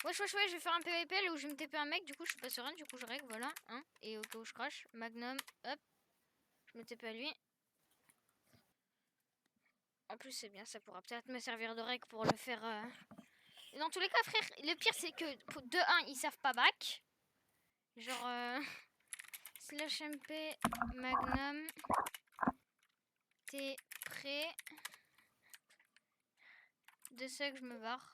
Wesh, wesh, wesh, je vais faire un PVP là où je vais me TP un mec, du coup je suis pas sereine, du coup je règle, voilà. Hein. Et au cas où je crash, Magnum, hop, je me TP à lui. En plus c'est bien, ça pourra peut-être me servir de règle pour le faire. Et dans tous les cas frère, le pire c'est que de 1 ils savent pas back. Genre slash MP Magnum, t'es prêt? 2 secondes, je me barre.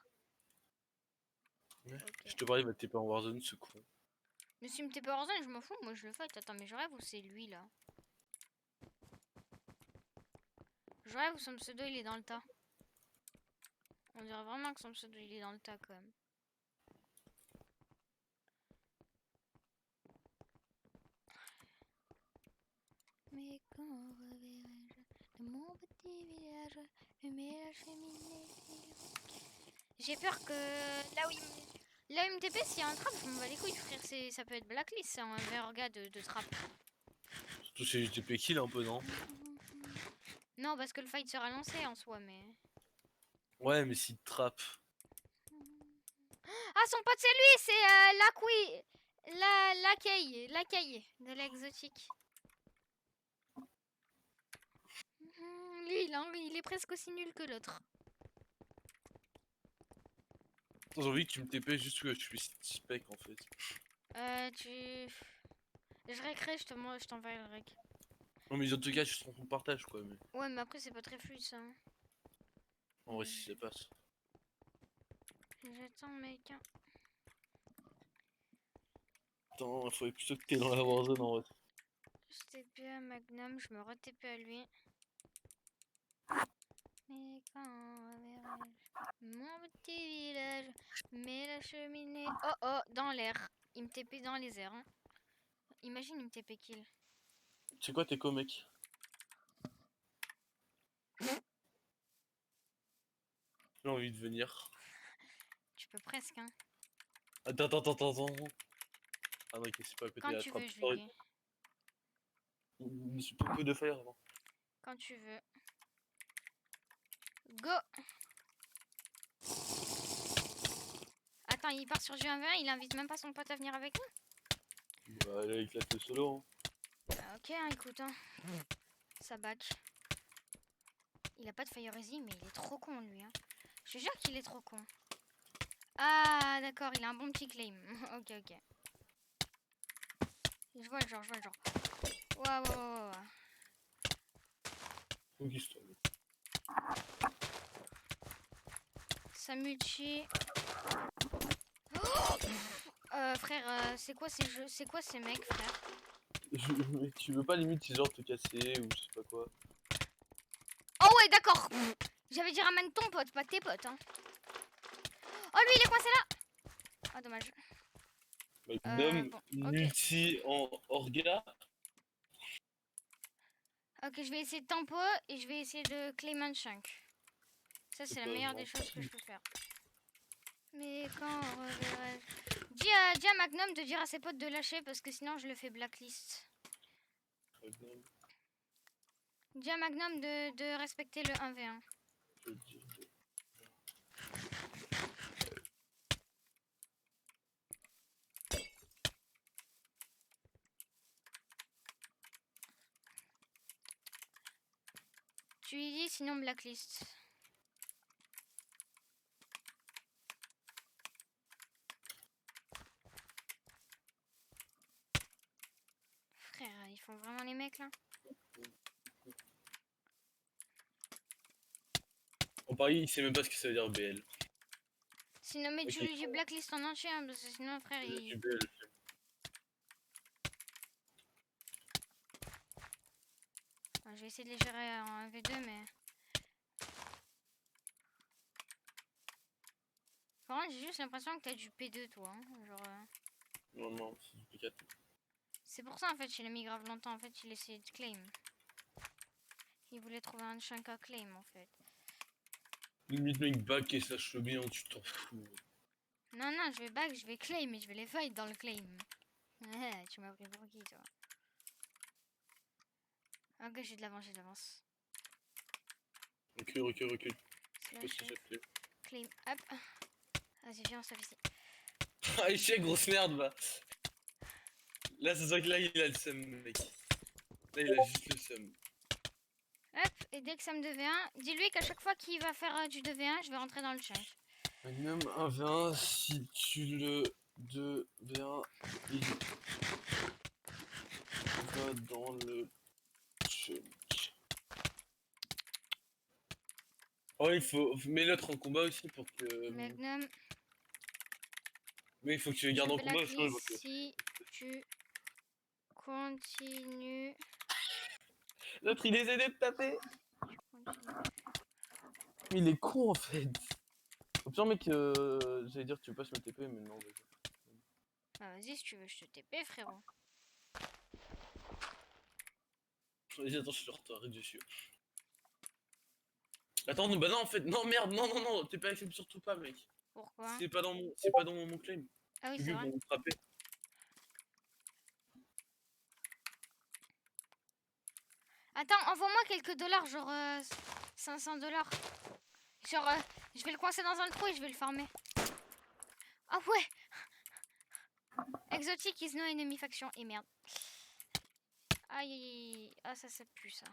Ouais. Okay. Je te parlais, il va te TP en Warzone, ce con. Mais si me TP Warzone, je m'en fous, moi je le fight. Attends, mais je rêve ou c'est lui là? Je rêve ou son pseudo il est dans le tas? On dirait vraiment que son pseudo il est dans le tas quand même. Mais quand reverrai-je de mon petit village, fumer la cheminée? J'ai peur que là où il me TP, s'il y a un trap, je m'en bats les couilles, frère. Ça peut être blacklist, c'est un meilleur gars de trap. Surtout c'est juste TP kill un peu, non? Non, parce que le fight sera lancé en soi, mais. Ouais, mais s'il te trappe. Ah, son pote, c'est lui, c'est l'accueil de l'exotique. Lui, il est presque aussi nul que l'autre. J'ai envie que tu me TP juste que je suis spec en fait. Je récrée, je t'envoie le rec. Non, mais en tout cas, je suis en partage quoi. Mais Ouais, mais après, c'est pas très fluide ça. en vrai, si ça passe. J'attends, mec. Attends, il faudrait plutôt que t'es dans la Warzone en vrai. Je TP à Magnum, je me re-TP à lui. Mais quand verrai-je mon petit village, mais la cheminée. Oh oh, dans l'air. Il me TP dans les airs. Hein. Imagine, il me TP kill. C'est quoi, t'es quoi, mec? J'ai envie de venir. Tu peux presque, hein. Attends. Ah non, ok, c'est pas à côté de Quand la tu trappe. veux, je lui dis. Je me suis pas peu de fire avant. Quand tu veux. Go! Attends, il part sur du 1v1, il invite même pas son pote à venir avec nous? Bah, là, il éclate le solo. Hein. Ah, ok, hein, écoute, hein. Ça back. Il a pas de fire easy, mais il est trop con, lui. Hein. Je te jure qu'il est trop con. Ah, d'accord, il a un bon petit claim. Ok. Je vois le genre. Waouh. Donc, il se tombe. Ça multi. Oh frère, c'est quoi ces jeux? C'est quoi ces mecs, frère? Mais tu veux pas limite, c'est genre te casser ou je sais pas quoi. Oh ouais, d'accord. J'avais dit ramène ton pote, pas tes potes. Hein. Oh, lui, il est coincé là. Ah, dommage. Magnum, Bon, ok. multi en Orga. Ok, je vais essayer de tempo et je vais essayer de Clayman Chunk. Ça, c'est la meilleure des choses que je peux faire. Mais quand reverrai-je... Dis à Magnum de dire à ses potes de lâcher parce que sinon je le fais blacklist. Magnum, Dis à Magnum de respecter le 1v1. je dis. Tu lui dis sinon blacklist. Frère, ils font vraiment les mecs là. En Paris, il sait même pas ce que ça veut dire BL. Sinon, mais tu Ok. lui dis blacklist en entier, hein, parce que sinon, frère, Il a il... du BL. Bon, je vais essayer de les gérer en 1v2, mais... Par contre, j'ai juste l'impression que t'as du P2, toi. Hein. Genre... Non, c'est du P4. C'est pour ça, en fait, il a mis grave longtemps. En fait, il essayait de claim. Il voulait trouver un chunk à claim, en fait. Limite, mec, back et sache le bien, tu t'en fous. Non, je vais back, je vais claim, mais je vais les fight dans le claim. Ouais, tu m'as pris pour qui, toi? Ok, j'ai de l'avance. Recule. Slash, claim, hop. Vas-y, viens, on ici. Ah, échec, grosse merde, va. Là, c'est vrai que là, il a le seum, mec. Là, il a juste le seum. Hop, et dès que ça me devient 1, dis-lui qu'à chaque fois qu'il va faire du 2v1, je vais rentrer dans le chunk. Magnum 1v1, si tu le 2v1, il va dans le chunk. Oh, il faut. Mets l'autre en combat aussi pour que. Magnum, Mais il faut que tu les je gardes en combat, sinon il blacklist va que. si tu continues. L'autre, il essaie de te taper. Continue. Mais il est con en fait. Au pire, mec, j'allais dire que tu passes me TP, mais non, vas-y. Bah vas-y si tu veux, je te TP frérot. Vas-y, attends, je te retournerai dessus. Attends, non, bah non, en fait, non, merde, non, non, non, TP accepte surtout pas, mec. Pourquoi? C'est pas dans mon claim. Ah oui Les c'est gars vrai. vont me frapper. Attends, envoie-moi quelques dollars, genre 500 dollars. Genre, je vais le coincer dans un trou et je vais le farmer. Ah ouais! Exotic is no enemy faction. Et merde. Aïe, aïe, aïe. Ah ça pue ça.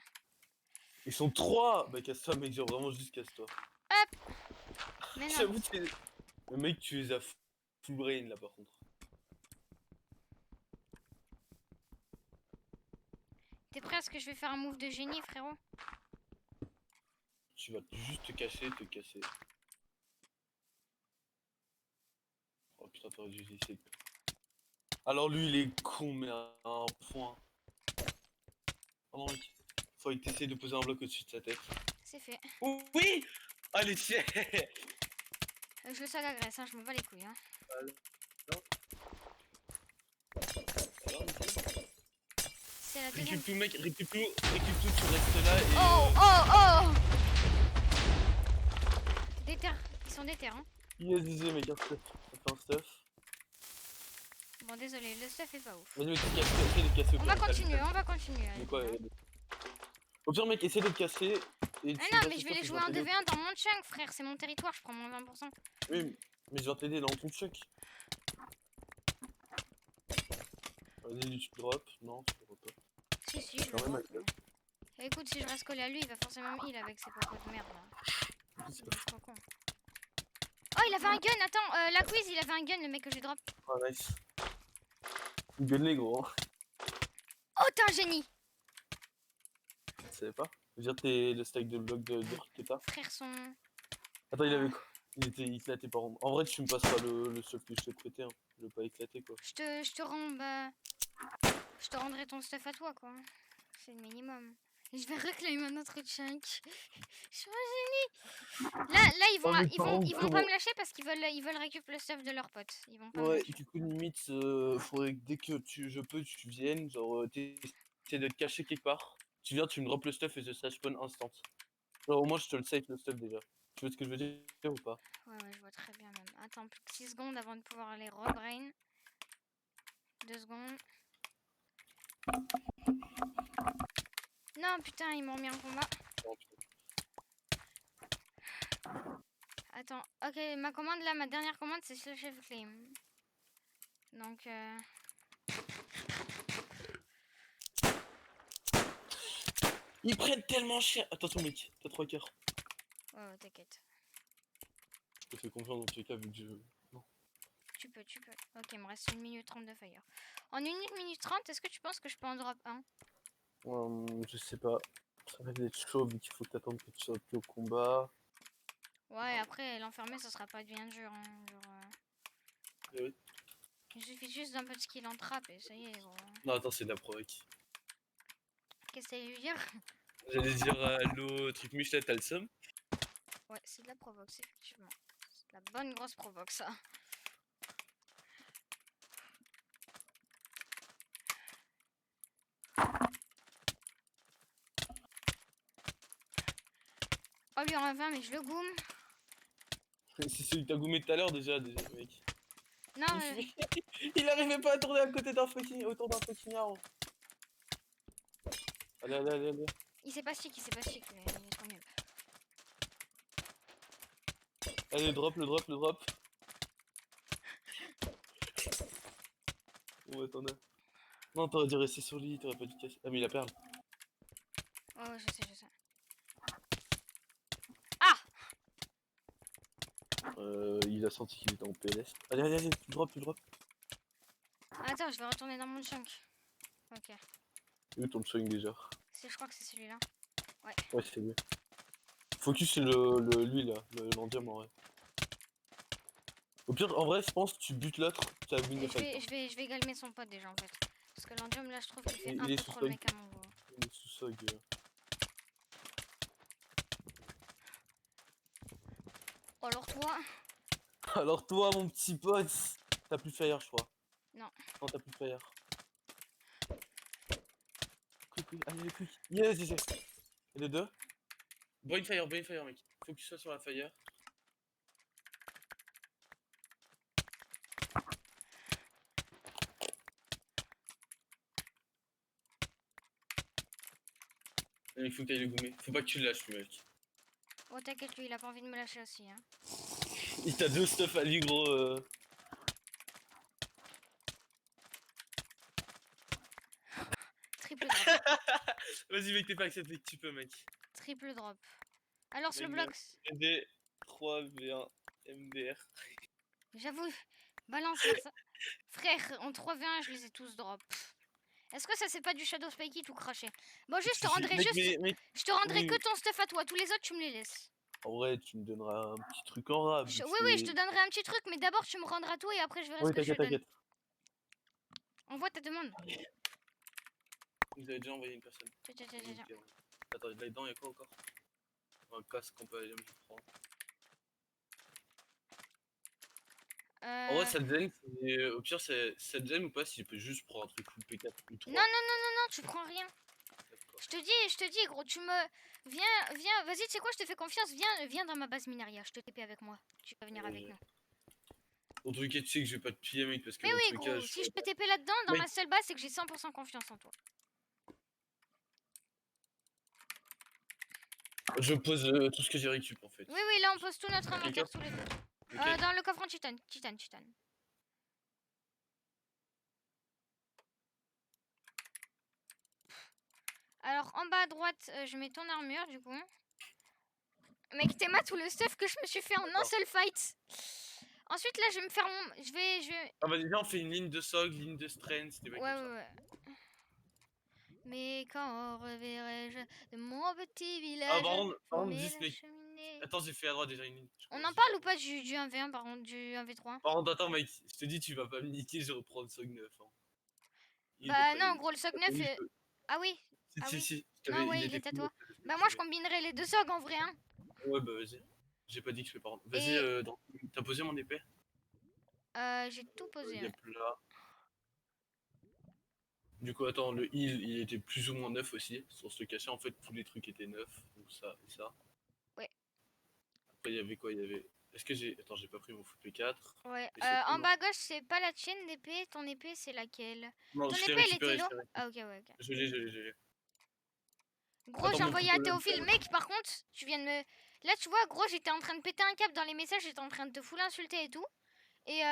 Ils sont 3. Bah, casse-toi, mec, genre vraiment juste casse-toi. Hop! Mais non. J'avoue, le mec, tu les as full brain là par contre. T'es prêt à ce que je vais faire un move de génie, frérot? Tu vas juste te cacher, te casser. Oh putain, t'aurais dû essayer de... Alors lui, il est con, mais à un point. Oh non, mec. Faut que t'essayes de poser un bloc au-dessus de sa tête. C'est fait. Oh, oui. Allez, tiens. Je le sac à graisse, hein, je me bats les couilles. Hein. C'est la deuxième. Récupère tout, mec, récupère tout, tu restes là et... Oh, oh, oh! Déter. Ils sont déter, hein. Yes, disais, mec, un stuff. On fait un stuff. Bon, désolé, le stuff est pas ouf. Vas-y, mec, essaye de te casser au On pire. va continuer, on va continuer. Mais allez, quoi, hein. au pire, mec, essaye de te casser. Et Ah tu non, passes mais le je vais stuff les et jouer en t'aider. 2v1 dans mon chunk, frère. C'est mon territoire, je prends mon 20%. Oui, mais je viens t'aider dans ton truc. Vas-y, tu drop. Non, tu drop pas. Si, si, je le Quand même, drop. Et écoute, si je reste collé à lui, il va forcément me heal avec ses popos de merde là. c'est Il est trop con. Oh, il avait un gun, attends, la quiz, il avait un gun, le mec que j'ai drop. Ah, nice. Gueule gros. Oh, t'es un génie! Tu savais pas? Je veux dire, t'es le stack de bloc de que t'as. Frère, son. Attends, il avait quoi? Il était éclaté par contre. En vrai, tu me passes pas le stuff que je t'ai prêté. Hein. Je veux pas éclater quoi. Je te rends, bah. Je te rendrai ton stuff à toi, quoi. C'est le minimum. Et je vais reclaimer un autre chunk. Je suis un génie! Là, ils vont, Oh, mais ils vont pas me lâcher parce qu'ils veulent récupérer le stuff de leurs potes. Ils vont pas me ouais, lâcher. du coup, limite, faudrait que dès que je peux, tu viennes. Genre, t'essaies de te cacher quelque part. Tu viens, tu me drops le stuff et ça spawn instant. Genre, au moins, je te le save le stuff déjà. Tu vois ce que je veux dire ou pas? Ouais, je vois très bien même. Attends, plus que 6 secondes avant de pouvoir aller rebrain. 2 secondes. Non, putain, ils m'ont remis en combat. Attends, ok, ma commande là, ma dernière commande, c'est Slash of Claim. Donc, Ils prennent tellement cher. Attention, mec, t'as 3 cœurs. ouais, t'inquiète. Je te fais confiance dans tous les cas vu que je. Non. Tu peux. Ok, il me reste 1 minute 30 de fire. En 1 minute 30, est-ce que tu penses que je peux en drop 1? Je sais pas. Ça va être chaud vu qu'il faut t'attendre que tu sois plus au combat. Ouais, après, l'enfermer, ça sera pas bien dur. Hein, genre, Oui. il suffit juste d'un peu de skill en trappe et ça y est, gros. Non, attends, c'est de la provoque. Qu'est-ce que t'allais lui dire? J'allais dire allô, truc Michelet, t'as le seum? Ouais, c'est de la provoque, effectivement. C'est de la bonne grosse provoque, ça. Oh, lui en 20, mais je le goum. C'est celui que t'as goumé tout à l'heure déjà, mec. Non, Il arrivait pas à tourner à côté d'un fucking. Autour d'un fucking arbre. Allez. il s'est pas stick, il est trop nul. Allez, le drop. Ouais, t'en as. Non, t'aurais dû rester sur le lit, t'aurais pas dû casser. Ah, mais il a perdu. Ouais, je sais. Ah! Il a senti qu'il était en PLS. Allez, tu drop. Attends, je vais retourner dans mon chunk. Ok. Où ton swing déjà? Je crois que c'est celui-là. Ouais. Ouais, c'est lui. Focus sur lui là, l'endium en vrai. Au pire, en vrai, je pense que tu butes l'autre, tu as win Et the fight. je vais galmer son pote déjà en fait. Parce que l'endium là, je trouve qu'il fait Il un est peu sous trop le swag. mec à mon goût. Il est sous swag. Oh, alors toi? Alors toi, mon petit pote, t'as plus fire, je crois. Non. Non, t'as plus fire. Quick, allez, quick. Yes. Et les deux. Brain fire, mec. Faut que tu sois sur la fire. Il faut que t'ailles le gommer. Faut pas que tu le lâches, le mec. Oh, t'inquiète, lui, il a pas envie de me lâcher aussi. Hein. Il t'a deux stuff à lui, gros. Triple drop. Vas-y, mec, t'es pas accepté que tu peux, mec. Triple drop. Alors, le bloc. MD 3v1 MDR. J'avoue, balance vers ça. Frère, en 3v1, je les ai tous drop. Est-ce que ça c'est pas du Shadow Spikey tout craché? Bon, juste, je te rendrai Mec, juste. mec, Je te rendrai oui. que ton stuff à toi. Tous les autres, tu me les laisses. En vrai, tu me donneras un petit truc en rab. Oui, je te donnerai un petit truc, mais d'abord, tu me rendras tout et après, je verrai ce Oui, que je te donne. t'inquiète. Envoie ta demande. Vous avez déjà envoyé une personne. Tiens. Attends, là-dedans, y'a quoi encore? Un casque qu'on peut aller, je prends. En vrai, cette gêne, au pire, c'est cette gêne ou pas si je peux juste prendre un truc full P4 ou 3. Non, tu prends rien. Je te dis, gros, tu me. Viens, vas-y, tu sais quoi, je te fais confiance. Viens dans ma base minaria. Je te TP avec moi. Tu vas venir avec nous. En tout cas, tu sais que je vais pas te piller, mec, parce que Mais dans oui, tous les gros, cas, si je te TP là-dedans, dans Mec. ma seule base, c'est que j'ai 100% confiance en toi. je pose tout ce que j'ai récup en fait. Oui, là, on pose tout notre inventaire tous les deux. Okay. Dans le coffre en titane. Alors, en bas à droite, je mets ton armure, du coup. Mec, t'es tout le stuff que je me suis fait en un seul fight. Ensuite, là, je vais me faire mon... Je vais... Ah bah déjà, on fait une ligne de SOG, ligne de strength, des mecs comme ça. Ouais. Mais quand reverrai-je de mon petit village? Ah, par contre, la juste, mec. cheminée. Attends, j'ai fait à droite déjà une ligne. On en parle ou pas du 1v1, par contre, du 1v3? Par contre, attends, mec, je te dis, tu vas pas me niquer, je reprends le SOG 9. Hein. Bah non, gros, le SOG 9 est... Ah oui. Si. Non, ouais, il est à toi. Bah moi, je combinerai les deux SOG en vrai, hein. Ouais, bah vas-y. J'ai pas dit que je fais par contre. Vas-y, t'as posé mon épée? J'ai tout posé. Yep, là. Du coup, attends, le heal, il était plus ou moins neuf aussi. Sans se le cacher, en fait, tous les trucs étaient neufs. Donc ça et ça. Ouais. Après, il y avait quoi? Il y avait... Est-ce que j'ai... Attends, j'ai pas pris mon full P4. Ouais. En bas à gauche, c'est pas la tienne d'épée. Ton épée, c'est laquelle? Non, Ton je l'ai épée, elle était récupéré. lourde. Ah, ok. Je l'ai. Gros, Attends, j'ai mon envoyé à problème, Théophile. Mec, par contre, tu viens de me... Là, tu vois, gros, j'étais en train de péter un câble dans les messages. J'étais en train de te full insulter et tout. Et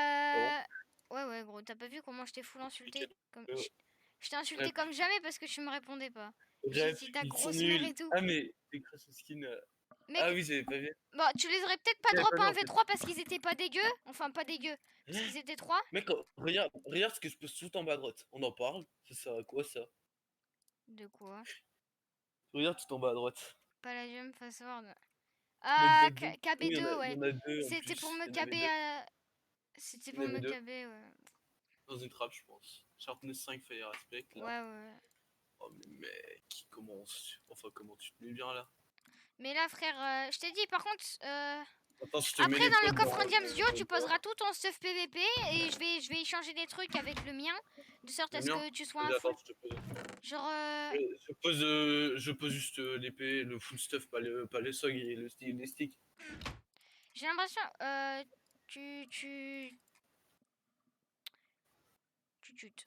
Ouais, gros, t'as pas vu comment je t'ai full insulté comme... Je t'ai insulté comme jamais parce que tu me répondais pas. J'ai dit ta grosse mère et tout. Ah, mais tes crasses skin... Mec, ah oui, j'avais pas vu. bon, tu les aurais peut-être pas drop en V3 parce qu'ils étaient pas dégueux. Enfin, pas dégueux. Parce qu'ils étaient 3. Mec, regarde ce que je pose tout en bas à droite. On en parle. Ça sert à quoi, ça? De quoi? Regarde tout en bas à droite. Palladium Fastword. Ah, KB2, ouais. C'était pour me caber à... C'était pour me caber, ouais. Dans une trappe, je pense. Sharpness 5, Fire Aspect, là. Ouais. Oh, mais mec, comment tu te mets bien, là? Mais là, frère, je t'ai dit, par contre... Attends, après, dans le coffre Indiams Duo, tu poseras tout ton stuff PVP et je vais échanger des trucs avec le mien, de sorte à ce que tu sois un full. Genre... Je pose juste l'épée, le full stuff, pas les SOG et les sticks. J'ai l'impression... Tu...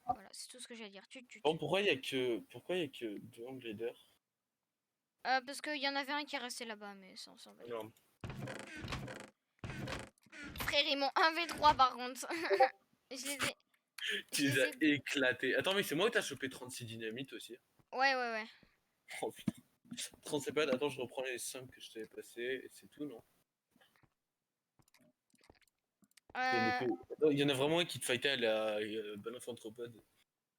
Voilà, c'est tout ce que j'ai à dire. Bon, pourquoi il y a que 2 Angladers? Parce qu'il y en avait un qui est resté là-bas, mais sans va. Frère, ils m'ont 1v3 par contre. Je les ai... Tu Je les les as ai... éclatés. Attends, mais c'est moi où t'as chopé 36 dynamites aussi. Ouais. Oh putain. 37 pas. Attends, je reprends les 5 que je t'avais passés. Et c'est tout, non? Il y en a Euh... Attends, il y en a vraiment un qui te fightait à la bonne anthropode.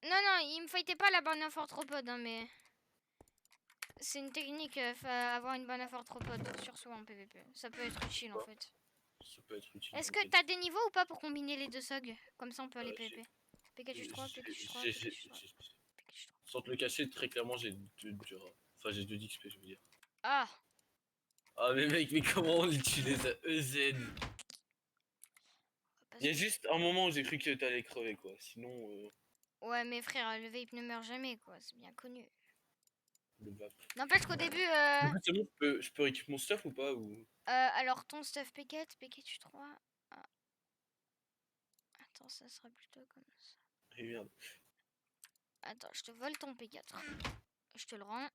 Non, il me fightait pas la bonne arthropode, hein, mais... C'est une technique, avoir une bonne arthropode sur soi en PvP. Ça peut être utile, en fait. Ça peut être utile, Est-ce que t'inquiète. t'as des niveaux ou pas pour combiner les deux SOG? Comme ça, on peut aller J'ai. PvP. Pikachu 3, Pikachu 3, j'ai- j'ai- Pikachu 3, j'ai- Pikachu 3. Sans te le cacher, très clairement, j'ai du rat. Enfin, j'ai 2 d'XP, je veux dire. Ah! Ah, mais mec, mais comment on utilise à EZ? Il y a juste un moment où j'ai cru que t'allais crever, quoi. Sinon, Ouais, mais frère, le vape ne meurt jamais, quoi. C'est bien connu. le vape. N'empêche qu'au début, Du coup, c'est bon, je peux récupérer mon stuff ou pas ou... alors ton stuff Pikachu, Pikachu 3. Ah. Attends, ça sera plutôt comme ça. Eh merde. Attends, je te vole ton P4. Je te le rends.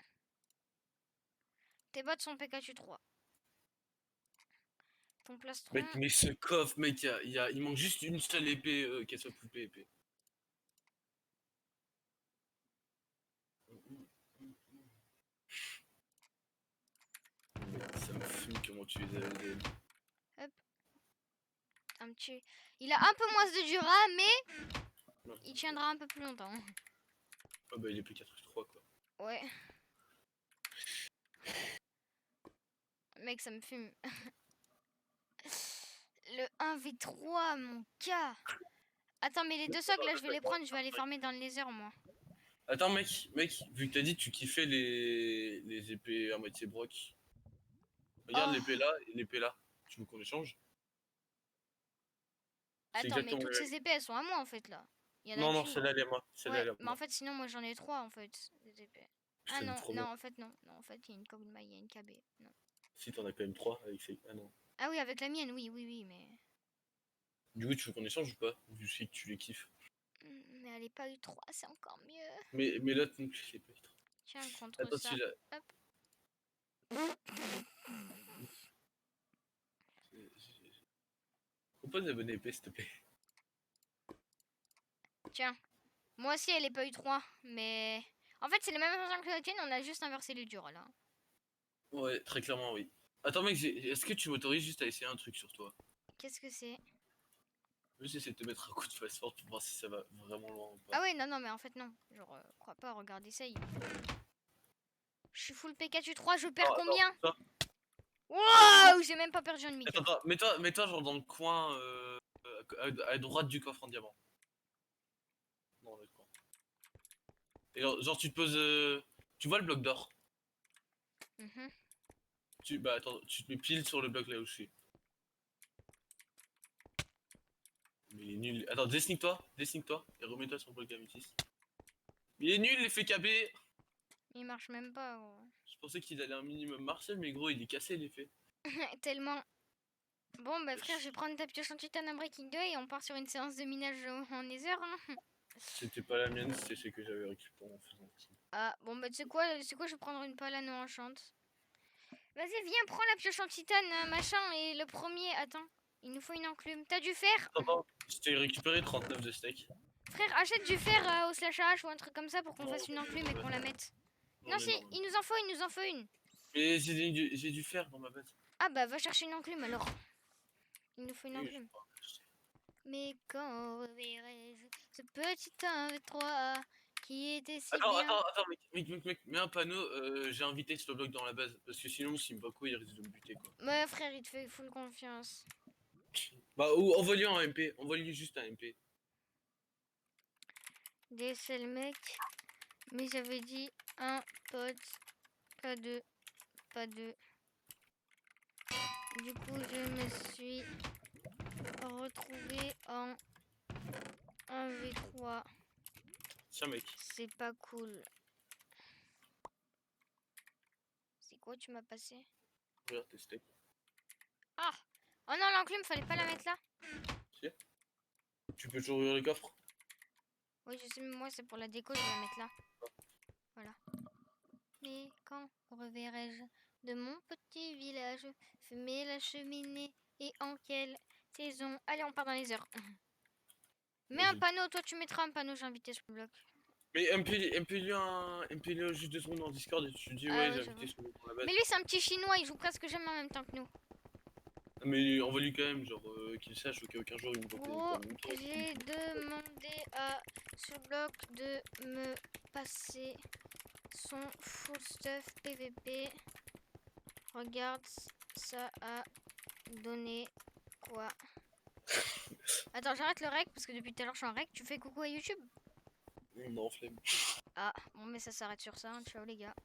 Tes bottes sont Pikachu 3. Ton plastron. Mec, mais ce coffre, mec, il manque juste une seule épée qu'elle soit poupée épée. Mec, ça me fume comment tu les as EZ. Hop. Un petit. Il a un peu moins de Dura, mais Non. il tiendra un peu plus longtemps. Ah bah il est plus 4-3 quoi. Ouais. Mec, ça me fume. Le 1v3, mon gars. Attends, mais les deux socs, là, je vais les prendre. Je vais aller farmer dans le laser, moi. Attends mec, vu que t'as dit que tu kiffais les épées à moitié broc. Regarde Oh. l'épée là et l'épée là. Tu veux qu'on échange? C'est Attends, mais exactement toutes le même. ces épées, elles sont à moi, en fait, là. Il y en a Non, qu'une. celle-là elle est à moi. Celle-là Ouais, elle est à mais en moi. fait, sinon, moi, j'en ai 3, en fait, des épées. Je Ah t'aime non, trop non, bien. en fait, non. Non, en fait, il y a une Kog'Maw, il y a une KB. Non. Si t'en as quand même 3 avec ces. Ah non. Ah oui, avec la mienne, oui, mais... Du coup, tu veux qu'on échange ou pas? Vu que tu les kiffes. Mais elle est pas eu 3, c'est encore mieux. Mais l'autre non plus, je l'ai pas eu trop. Tiens, contre Attends, ça. celui-là. Hop. Propose la bonne épée, s'il te plaît. Tiens. Moi aussi, elle est pas eu 3, mais... En fait, c'est les mêmes informations que la tienne, on a juste inversé les durs, là. Ouais, très clairement, oui. Attends, mec, est-ce que tu m'autorises juste à essayer un truc sur toi? Qu'est-ce que c'est? Juste essayer de te mettre un coup de face forte pour voir si ça va vraiment loin ou pas. Ah ouais, non, mais en fait, non. Genre, crois pas, regarde, essaye. Je suis full Pikachu 3, je perds combien? Attends, Wow, j'ai même pas perdu un demi-cœur. attends, mets-toi genre dans le coin à droite du coffre en diamant. Non, le coin. Et genre, tu te poses. Tu vois le bloc d'or? Mhm. Bah attends, tu te mets pile sur le bloc là où je suis. Mais il est nul. Attends, dessine-toi et remets-toi sur le bloc d'améthyste. Mais il est nul l'effet KB! Il marche même pas, gros. Je pensais qu'il allait un minimum marcher, mais gros, il est cassé l'effet. Tellement. Bon, bah frère, je vais prendre ta pioche en titane à Breaking 2 et on part sur une séance de minage en Nether. Hein. C'était pas la mienne, c'était celle que j'avais récupérée en faisant ça. Ah, bon, bah tu sais quoi, je vais prendre une palane enchante. Vas-y, viens, prends la pioche en titane, machin, et le premier... Attends, il nous faut une enclume. T'as du fer? Attends, je t'ai récupéré 39 de steak. Frère, achète du fer au slash H ou un truc comme ça pour qu'on Non, fasse une enclume et qu'on la mette. Non, non, mais si, non. il nous en faut une. Mais j'ai du fer dans ma base. Ah bah, va chercher une enclume alors. Il nous faut une Oui, enclume. Mais quand reverrai-je ce petit 1v3 qui était si bien... Attends, mec, mets un panneau, j'ai invité ce bloc dans la base. Parce que sinon, s'il me voit quoi, il risque de me buter quoi. Ouais, frère, il te fait full confiance. Bah, ou envoie-lui un MP, envoie-lui juste un MP. DSL mec, mais j'avais dit un pote, pas deux, pas deux. Du coup, je me suis retrouvé en 1v3. Tiens, mec. C'est pas cool. C'est quoi tu m'as passé? Regarde tes steaks. Ah! Oh non, l'enclume, fallait pas la mettre là. Si. Tu peux toujours ouvrir le coffre. Oui, je sais, mais moi, c'est pour la déco, je vais la mettre là. Voilà. Mais quand reverrai-je de mon petit village fumer la cheminée et en quelle saison? Allez, on part dans les heures. Mets un panneau, toi tu mettras un panneau, j'ai invité sur le bloc. Mais MP-lui juste 2 secondes dans Discord et tu dis Ah ouais, ouais, j'ai j'avoue. invité sur le pour la base. Mais lui, c'est un petit chinois, il joue presque jamais en même temps que nous. Mais envoie-lui quand même, genre, qu'il sache au cas où qu'un jour il me voit Gros, comme toi. j'ai demandé à sur le bloc de me passer son full stuff PVP. Regarde, ça a donné quoi? Attends, j'arrête le rec parce que depuis tout à l'heure je suis en rec. Tu fais coucou à YouTube? Non, flemme. Ah, bon, mais ça s'arrête sur ça. Hein. Ciao les gars.